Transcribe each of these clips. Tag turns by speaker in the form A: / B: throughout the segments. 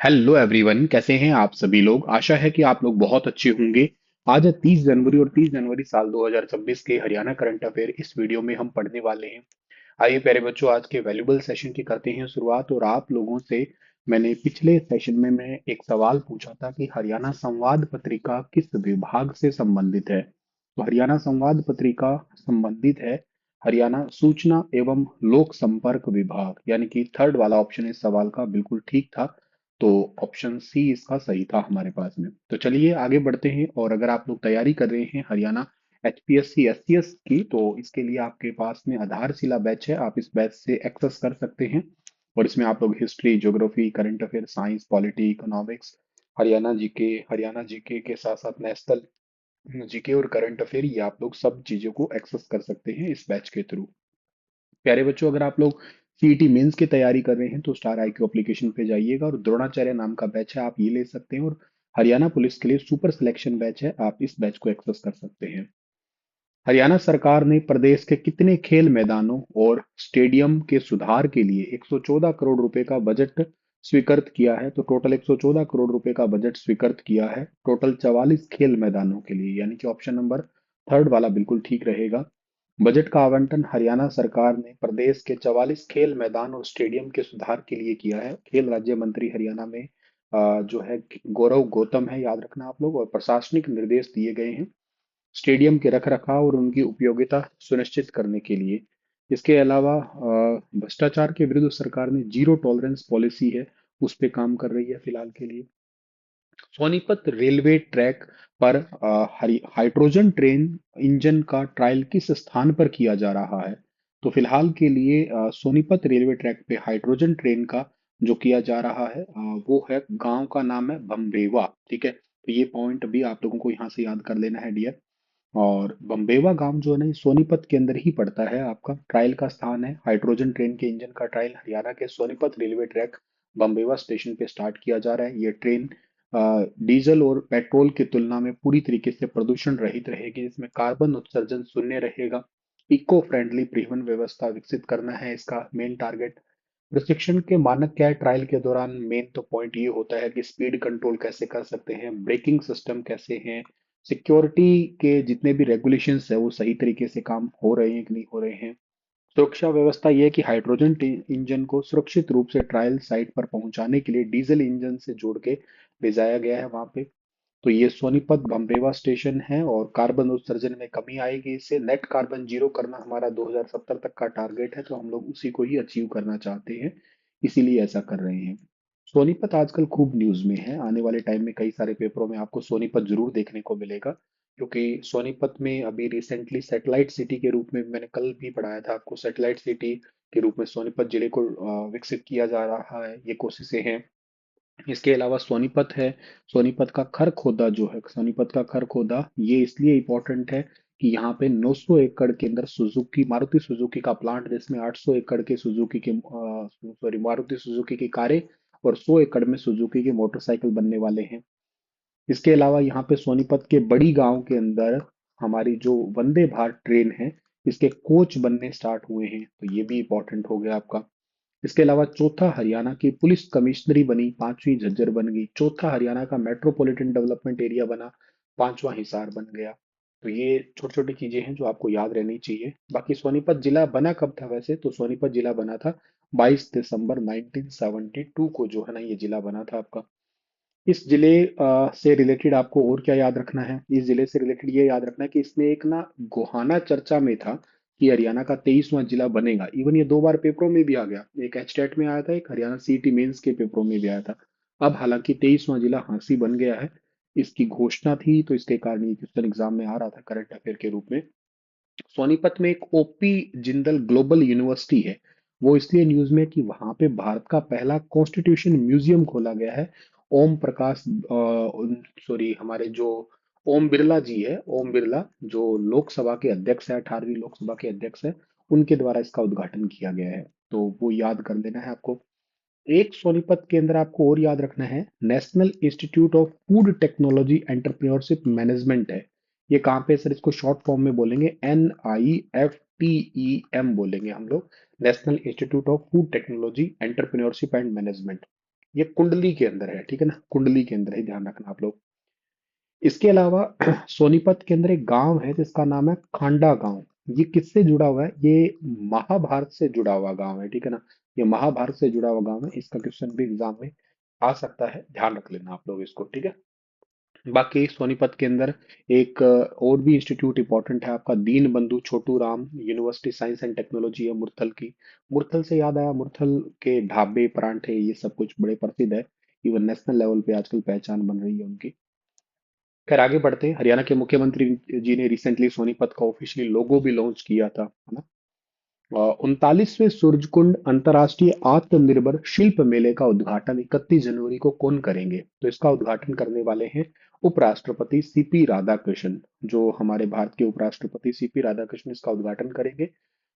A: Hello everyone, कैसे हैं आप सभी लोग। आशा है कि आप लोग बहुत अच्छे होंगे। आज है 30 जनवरी और 30 जनवरी साल 2026 के हरियाणा करंट अफेयर इस वीडियो में हम पढ़ने वाले हैं। आइए प्यारे बच्चों, आज के वैल्यूबल सेशन की करते हैं शुरुआत। और आप लोगों से मैंने पिछले सेशन में मैं एक सवाल पूछा था कि हरियाणा संवाद पत्रिका किस विभाग से संबंधित है। तो हरियाणा संवाद पत्रिका संबंधित है हरियाणा सूचना एवं लोक संपर्क विभाग, यानी कि थर्ड वाला ऑप्शन इस सवाल का बिल्कुल ठीक था। तो ऑप्शन सी इसका सही था हमारे पास में। तो चलिए आगे बढ़ते हैं। और अगर आप लोग तैयारी कर रहे हैं हरियाणा एचपीएससी एससीएस की, तो इसके लिए आपके पास में आधारशिला बैच है, आप इस बैच से एक्सेस कर सकते हैं। और इसमें आप लोग history, geography, current affair, science, polity, economics, Haryana GK के साथ साथ नेशनल जीके और करंट अफेयर, ये आप लोग सब चीजों को एक्सेस कर सकते हैं इस बैच के थ्रू। प्यारे बच्चों, अगर आप लोग सीईटी मेंस की तैयारी कर रहे हैं तो स्टार आईक्यू एप्लीकेशन पे जाइएगा और द्रोणाचार्य नाम का बैच है, आप ये ले सकते हैं। और हरियाणा पुलिस के लिए सुपर सिलेक्शन बैच है, आप इस बैच को एक्सेस कर सकते हैं। हरियाणा सरकार ने प्रदेश के कितने खेल मैदानों और स्टेडियम के सुधार के लिए 114 करोड़ रुपए का बजट स्वीकृत किया है। तो टोटल 114 करोड़ रुपए का बजट स्वीकृत किया है, टोटल 44 खेल मैदानों के लिए, यानी कि ऑप्शन नंबर थर्ड वाला बिल्कुल ठीक रहेगा। बजट का आवंटन हरियाणा सरकार ने प्रदेश के 44 खेल मैदान और स्टेडियम के सुधार के लिए किया है। खेल राज्य मंत्री हरियाणा में जो है गौरव गौतम है, याद रखना आप लोग। और प्रशासनिक निर्देश दिए गए हैं स्टेडियम के रखरखाव और उनकी उपयोगिता सुनिश्चित करने के लिए। इसके अलावा भ्रष्टाचार के विरुद्ध सरकार ने जीरो टॉलरेंस पॉलिसी है, उस पे काम कर रही है फिलहाल के लिए। सोनीपत रेलवे ट्रैक पर हाइड्रोजन ट्रेन इंजन का ट्रायल किस स्थान पर किया जा रहा है। तो फिलहाल के लिए सोनीपत रेलवे ट्रैक पे हाइड्रोजन ट्रेन का जो किया जा रहा है वो है, गांव का नाम है बम्बेवा। ठीक है, तो ये पॉइंट भी आप लोगों को यहाँ से याद कर लेना है डियर। और बम्बेवा गांव जो है ना, ये सोनीपत के अंदर ही पड़ता है। आपका ट्रायल का स्थान है, हाइड्रोजन ट्रेन के इंजन का ट्रायल हरियाणा के सोनीपत रेलवे ट्रैक बम्बेवा स्टेशन पे स्टार्ट किया जा रहा है। ये ट्रेन डीजल और पेट्रोल की तुलना में पूरी तरीके से प्रदूषण रहित रहेगी, जिसमें कार्बन उत्सर्जन शून्य रहेगा। इको फ्रेंडली परिवहन व्यवस्था विकसित करना है इसका मेन टारगेट। प्रशिक्षण के मानक क्या है ट्रायल के दौरान, मेन तो पॉइंट ये होता है कि स्पीड कंट्रोल कैसे कर सकते हैं, ब्रेकिंग सिस्टम कैसे हैं, सिक्योरिटी के जितने भी रेगुलेशंस है वो सही तरीके से काम हो रहे हैं कि नहीं हो रहे हैं। सुरक्षा व्यवस्था यह है कि हाइड्रोजन इंजन को सुरक्षित रूप से ट्रायल साइट पर पहुंचाने के लिए डीजल इंजन से जोड़ के ले जाया गया है वहां पे। तो ये सोनीपत बम्बेवा स्टेशन है और कार्बन उत्सर्जन में कमी आएगी इससे। नेट कार्बन जीरो करना हमारा 2070 तक का टारगेट है, तो हम लोग उसी को ही अचीव करना चाहते हैं, इसीलिए ऐसा कर रहे हैं। सोनीपत आजकल खूब न्यूज में है, आने वाले टाइम में कई सारे पेपरों में आपको सोनीपत जरूर देखने को मिलेगा। क्योंकि सोनीपत में अभी रिसेंटली सैटेलाइट सिटी के रूप में, मैंने कल भी पढ़ाया था आपको, सैटेलाइट सिटी के रूप में सोनीपत जिले को विकसित किया जा रहा है, ये कोशिशें हैं। इसके अलावा सोनीपत है, सोनीपत का खरखोदा जो है, सोनीपत का खरखोदा ये इसलिए इम्पोर्टेंट है कि यहाँ पे 900 एकड़ के अंदर सुजुकी, मारुति सुजुकी का प्लांट, जिसमें 800 एकड़ के सुजुकी के सॉरी मारुति सुजुकी की कारें और 100 एकड़ में सुजुकी के मोटरसाइकिल बनने वाले हैं। इसके अलावा यहाँ पे सोनीपत के बड़ी गांव के अंदर हमारी जो वंदे भारत ट्रेन है, इसके कोच बनने स्टार्ट हुए हैं, तो ये भी इंपॉर्टेंट हो गया आपका। इसके अलावा चौथा हरियाणा की पुलिस कमिश्नरी बनी, पांचवी झज्जर बन गई। चौथा हरियाणा का मेट्रोपॉलिटन डेवलपमेंट एरिया बना, पांचवा हिसार बन गया। तो ये छोटी छोटी चीजें हैं जो आपको याद रहनी चाहिए। बाकी सोनीपत जिला बना कब था वैसे, तो सोनीपत जिला बना था 22 दिसंबर 1972 को, जो है ना ये जिला बना था आपका। इस जिले से रिलेटेड आपको और क्या याद रखना है, इस जिले से रिलेटेड ये याद रखना है कि इसमें एक ना गोहाना चर्चा में था कि हरियाणा का 23वां जिला बनेगा। इवन ये दो बार पेपरों में भी आ गया, एक एचटेट में आया था, एक हरियाणा सीईटी मेंस के पेपरों में भी आया था। अब हालांकि 23वां जिला हांसी बन गया है, इसकी घोषणा थी, तो इसके कारण ये क्वेश्चन एग्जाम में आ रहा था करंट अफेयर के रूप में। सोनीपत में एक ओपी जिंदल ग्लोबल यूनिवर्सिटी है, वो इसलिए न्यूज में कि वहां पे भारत का पहला कॉन्स्टिट्यूशन म्यूजियम खोला गया है। ओम प्रकाश सॉरी हमारे जो ओम बिरला जी है, ओम बिरला जो लोकसभा के अध्यक्ष है, 18वीं लोकसभा के अध्यक्ष है, उनके द्वारा इसका उद्घाटन किया गया है। तो वो याद कर लेना है आपको। एक सोनीपत के अंदर आपको और याद रखना है, national institute of food technology entrepreneurship management है। ये कहाँ पे सर, इसको शॉर्ट फॉर्म में बोलेंगे NIFTEM बोलेंगे हम लोग, national institute of food technology entrepreneurship and management. ये कुंडली के अंदर है, ठीक है ना, कुंडली के अंदर है, ध्यान रखना आप लोग। इसके अलावा सोनीपत के अंदर एक गांव है जिसका नाम है खांडा गांव। ये किससे जुड़ा हुआ है? ये महाभारत से जुड़ा हुआ गांव है, ठीक है ना। ये महाभारत से जुड़ा हुआ गांव है, इसका क्वेश्चन भी एग्जाम में आ सकता है, ध्यान रख लेना आप लोग इसको, ठीक है। बाकी सोनीपत के अंदर एक और भी इंस्टीट्यूट इंपॉर्टेंट है आपका, Deen Bandhu Chhotu Ram University Science and Technology है मुरथल की। मुरथल से याद आया, मुरथल के ढाबे परांठे ये सब कुछ बड़े प्रसिद्ध है। इवन नेशनल लेवल पे आजकल पहचान बन रही है उनकी। खैर आगे बढ़ते हैं। हरियाणा के मुख्यमंत्री जी ने रिसेंटली सोनीपत का ऑफिशियली लोगो भी लॉन्च किया था, है ना। 39वें सूरजकुंड अंतर्राष्ट्रीय आत्मनिर्भर शिल्प मेले का उद्घाटन 31 जनवरी को कौन करेंगे? तो इसका उद्घाटन करने वाले हैं उपराष्ट्रपति सीपी राधाकृष्णन। जो हमारे भारत के उपराष्ट्रपति सीपी राधाकृष्णन इसका उद्घाटन करेंगे।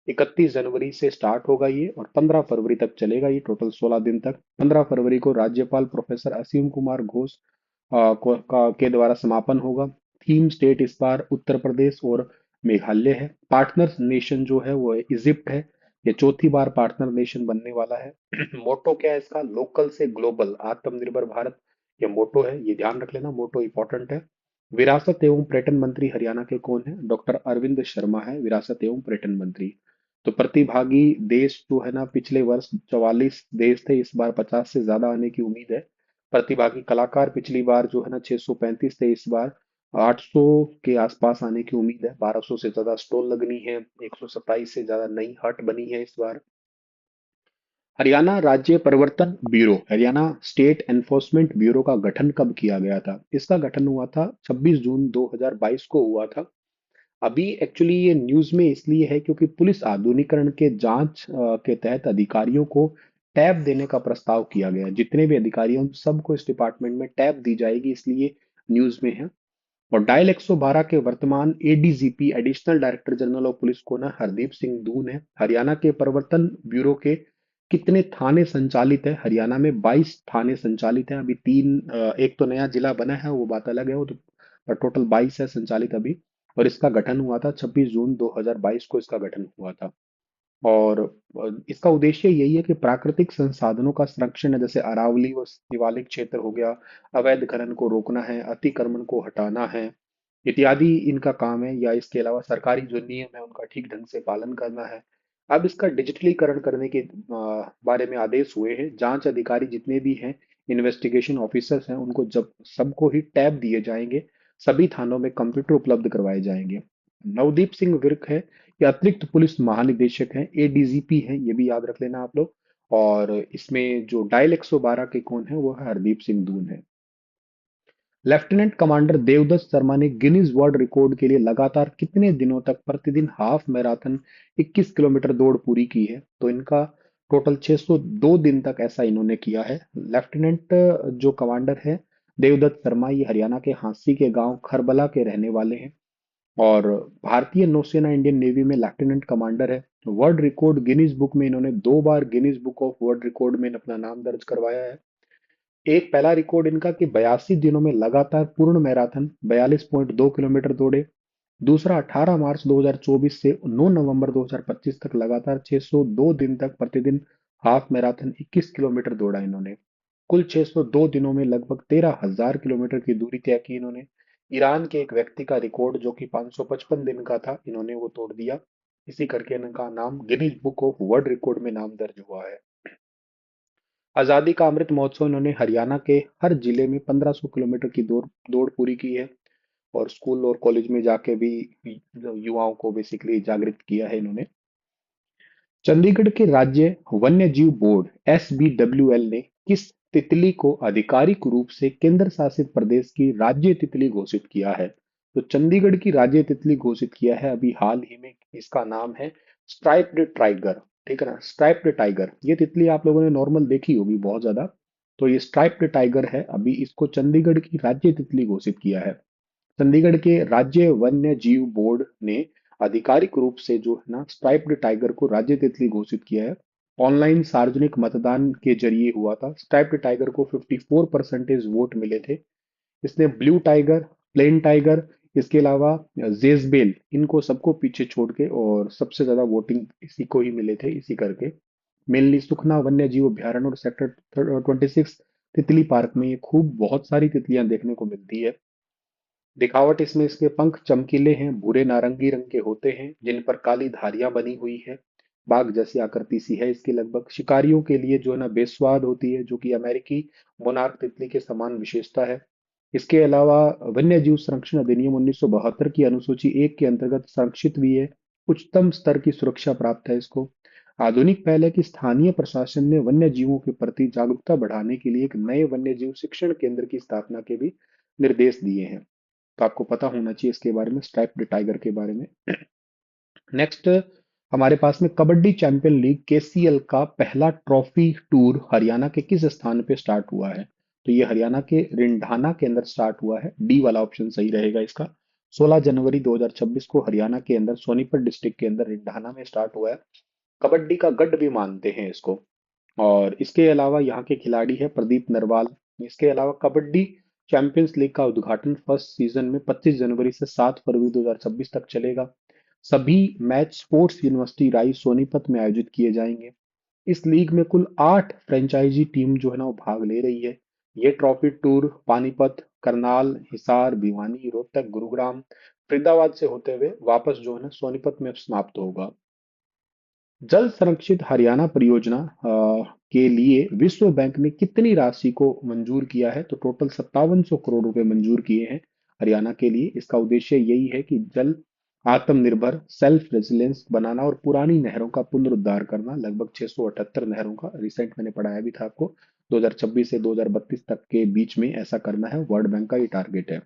A: 31 जनवरी से स्टार्ट होगा ये और 15 फरवरी तक चलेगा ये, टोटल 16 दिन तक। 15 फरवरी को राज्यपाल प्रोफेसर असीम कुमार घोष के द्वारा समापन होगा। थीम स्टेट इस बार उत्तर प्रदेश और मेघालय है। पार्टनर नेशन जो है वो इजिप्ट है। ये चौथी बार पार्टनर नेशन बनने वाला है। मोटो क्या है इसका? लोकल से ग्लोबल, आत्मनिर्भर भारत। ये मोटो है, ये ध्यान रख लेना, मोटो इंपॉर्टेंट है। विरासत एवं पर्यटन मंत्री हरियाणा के कौन है? डॉक्टर अरविंद शर्मा है विरासत एवं पर्यटन मंत्री। तो प्रतिभागी देश जो है ना, पिछले वर्ष 44 देश थे, इस बार 50 से ज्यादा आने की उम्मीद है। प्रतिभागी कलाकार पिछली बार जो है ना 635 थे, इस बार 800 के आसपास आने की उम्मीद है। 1200 से ज्यादा स्टॉल लगनी है, 127 से ज्यादा नई हट बनी है इस बार। हरियाणा राज्य प्रवर्तन bureau, Haryana state enforcement bureau का गठन कब किया गया था? इसका गठन हुआ था 26 जून 2022 को हुआ था। अभी एक्चुअली ये न्यूज में इसलिए है क्योंकि पुलिस आधुनिकीकरण के जांच के तहत अधिकारियों को टैब देने का प्रस्ताव किया गया है। जितने भी अधिकारी हैं उन सबको इस डिपार्टमेंट में टैब दी जाएगी, इसलिए न्यूज में है। और डायल 112 के वर्तमान ADGP additional director general of police को ना हरदीप सिंह दून है। हरियाणा के प्रवर्तन ब्यूरो के कितने थाने संचालित है? हरियाणा में 22 थाने संचालित है अभी। एक तो नया जिला बना है, वो बात अलग है, वो तो, पर टोटल 22 है संचालित अभी। और इसका गठन हुआ था 26 जून 2022 को इसका गठन हुआ था। और इसका उद्देश्य यही है कि प्राकृतिक संसाधनों का संरक्षण है, जैसे अरावली व शिवालिक क्षेत्र हो गया, अवैध खनन को रोकना है, अतिक्रमण को हटाना है, इत्यादि इनका काम है। या इसके अलावा सरकारी जो नियम है उनका ठीक ढंग से पालन करना है। अब इसका डिजिटलीकरण करने के बारे में आदेश हुए हैं। जांच अधिकारी जितने भी हैं, इन्वेस्टिगेशन ऑफिसर्स हैं, उनको जब सबको ही टैब दिए जाएंगे। सभी थानों में कंप्यूटर उपलब्ध करवाए जाएंगे। नवदीप सिंह विर्क है, ये अतिरिक्त पुलिस महानिदेशक हैं, एडीजीपी हैं, ये भी याद रख लेना आप लोग। और इसमें जो डायल 112 के कौन है, वो है हरदीप सिंह दून है। लेफ्टिनेंट कमांडर देवदत्त शर्मा ने गिनीज वर्ल्ड रिकॉर्ड के लिए लगातार कितने दिनों तक प्रतिदिन हाफ मैराथन 21 किलोमीटर दौड़ पूरी की है? तो इनका टोटल 602 दिन तक ऐसा इन्होंने किया है। लेफ्टिनेंट जो कमांडर है देवदत्त शर्मा, ये हरियाणा के हांसी के गांव खरबला के रहने वाले हैं। और भारतीय नौसेना इंडियन नेवी में लेफ्टिनेंट कमांडर है। वर्ल्ड रिकॉर्ड गिनीज बुक में इन्होंने 2 बार Guinness book of world record में अपना नाम दर्ज करवाया है। एक पहला रिकॉर्ड इनका कि 82 दिनों में लगातार पूर्ण मैराथन 42.2 किलोमीटर दौड़े। दूसरा 18 मार्च 2024 से 9 नवंबर 2025 तक लगातार 602 दिन तक प्रतिदिन हाफ मैराथन 21 किलोमीटर दौड़ा इन्होंने। कुल 602 दिनों में लगभग 13,000 किलोमीटर की दूरी तय की इन्होंने। ईरान के एक व्यक्ति का रिकॉर्ड जो कि 555 दिन का था, इन्होंने वो तोड़ दिया। इसी करके इनका नाम Guinness book of world record में नाम दर्ज हुआ है। आजादी का अमृत महोत्सव इन्होंने हरियाणा के हर जिले में 1500 किलोमीटर की दौड़ दौड़ पूरी की है। और स्कूल और कॉलेज में जाके भी युवाओं को बेसिकली जागृत किया है इन्होंने। चंडीगढ़ के राज्य वन्य जीव बोर्ड SBWL ने किस तितली को आधिकारिक रूप से केंद्र शासित प्रदेश की राज्य तितली घोषित किया है? तो चंडीगढ़ की राज्य तितली घोषित किया है अभी हाल ही में, इसका नाम है स्ट्राइप्ड टाइगर। ठीक है ना, स्ट्राइप्ड टाइगर। ये तितली आप लोगों ने नॉर्मल देखी होगी बहुत ज्यादा। तो ये स्ट्राइप्ड टाइगर है, अभी इसको चंडीगढ़ की राज्य तितली घोषित किया है। चंडीगढ़ के राज्य वन्य जीव बोर्ड ने आधिकारिक रूप से जो है ना स्ट्राइप्ड टाइगर को राज्य तितली घोषित किया है। ऑनलाइन सार्वजनिक मतदान के जरिए हुआ था। स्ट्राइप्ड टाइगर को 54% वोट मिले थे। इसने ब्लू टाइगर, प्लेन टाइगर, इसके अलावा जेजबेल, इनको सबको पीछे छोड़ के और सबसे ज्यादा वोटिंग इसी को ही मिले थे, इसी करके मेनली सुखना वन्य जीव अभयारण्य और सेक्टर 26 तितली पार्क में ये खूब बहुत सारी तितलियां देखने को मिलती है। दिखावट इसमें इसके पंख चमकीले हैं, भूरे नारंगी रंग के होते हैं जिन पर काली धारियां बनी हुई है। बाघ जैसी आकृति सी है इसकी लगभग। शिकारियों के लिए जो है ना बेस्वाद होती है, जो कि अमेरिकी मोनार्क तितली के समान विशेषता है। इसके अलावा वन्य जीव संरक्षण अधिनियम 1972 की अनुसूची 1 के अंतर्गत संरक्षित भी है। उच्चतम स्तर की सुरक्षा प्राप्त है इसको। आधुनिक पहल है कि स्थानीय प्रशासन ने वन्य जीवों के प्रति जागरूकता बढ़ाने के लिए एक नए वन्य जीव शिक्षण केंद्र की स्थापना के भी निर्देश दिए हैं। तो आपको पता होना चाहिए इसके बारे में, स्ट्राइप्ड टाइगर के बारे में। नेक्स्ट हमारे पास में कबड्डी चैंपियन लीग केसीएल का पहला ट्रॉफी टूर हरियाणा के किस स्थान पे स्टार्ट हुआ है? तो ये हरियाणा के रिंडाना के अंदर स्टार्ट हुआ है। डी वाला ऑप्शन सही रहेगा इसका। 16 जनवरी 2026 को हरियाणा के अंदर सोनीपत डिस्ट्रिक्ट के अंदर रिंडाना में स्टार्ट हुआ है। कबड्डी का गढ़ भी मानते हैं इसको। और इसके अलावा यहाँ के खिलाड़ी है प्रदीप नरवाल। इसके अलावा कबड्डी चैंपियंस लीग का उद्घाटन फर्स्ट सीजन में 25 जनवरी से 7 फरवरी 2026 तक चलेगा। सभी मैच स्पोर्ट्स यूनिवर्सिटी राई सोनीपत में आयोजित किए जाएंगे। इस लीग में कुल 8 फ्रेंचाइजी टीम जो है ना वो भाग ले रही है। ये ट्रॉफी टूर पानीपत, करनाल, हिसार, भिवानी, रोहतक, गुरुग्राम, फरीदाबाद से होते हुए वापस जो है ना सोनीपत में समाप्त होगा। जल संरक्षित हरियाणा परियोजना के लिए विश्व बैंक ने कितनी राशि को मंजूर किया है? तो टोटल 5700 करोड़ रुपए मंजूर किए हैं हरियाणा के लिए। इसका उद्देश्य यही है कि जल आत्मनिर्भर सेल्फ रेजिलियंस बनाना और पुरानी नहरों का पुनरुद्धार करना। लगभग 678 नहरों का रिसेंट मैंने पढ़ाया भी था आपको। 2026 से 2032 तक के बीच में ऐसा करना है, वर्ल्ड बैंक का ये टारगेट है।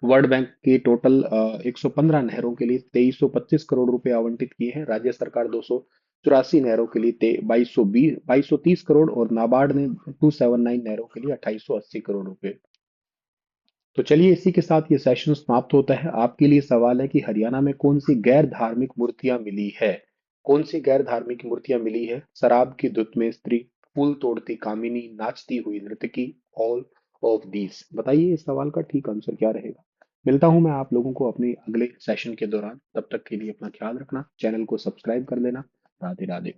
A: वर्ल्ड बैंक के टोटल 115 नहरों के लिए 2325 करोड़ रुपए आवंटित किए हैं। राज्य सरकार 284 नहरों के लिए 2230 करोड़ और नाबार्ड ने 279 नहरों के लिए 2880 करोड़ रुपए। तो चलिए इसी के साथ ये सेशन समाप्त होता है। आपके लिए सवाल है कि हरियाणा में कौन सी गैर धार्मिक मूर्तियां मिली है? कौन सी गैर धार्मिक मूर्तियां मिली है? शराब की धुत में स्त्री, फूल तोड़ती कामिनी, नाचती हुई नर्तकी, ऑल ऑफ दीज। बताइए इस सवाल का ठीक आंसर क्या रहेगा? मिलता हूं मैं आप लोगों को अपने अगले सेशन के दौरान। तब तक के लिए अपना ख्याल रखना, चैनल को सब्सक्राइब कर लेना। राधे राधे।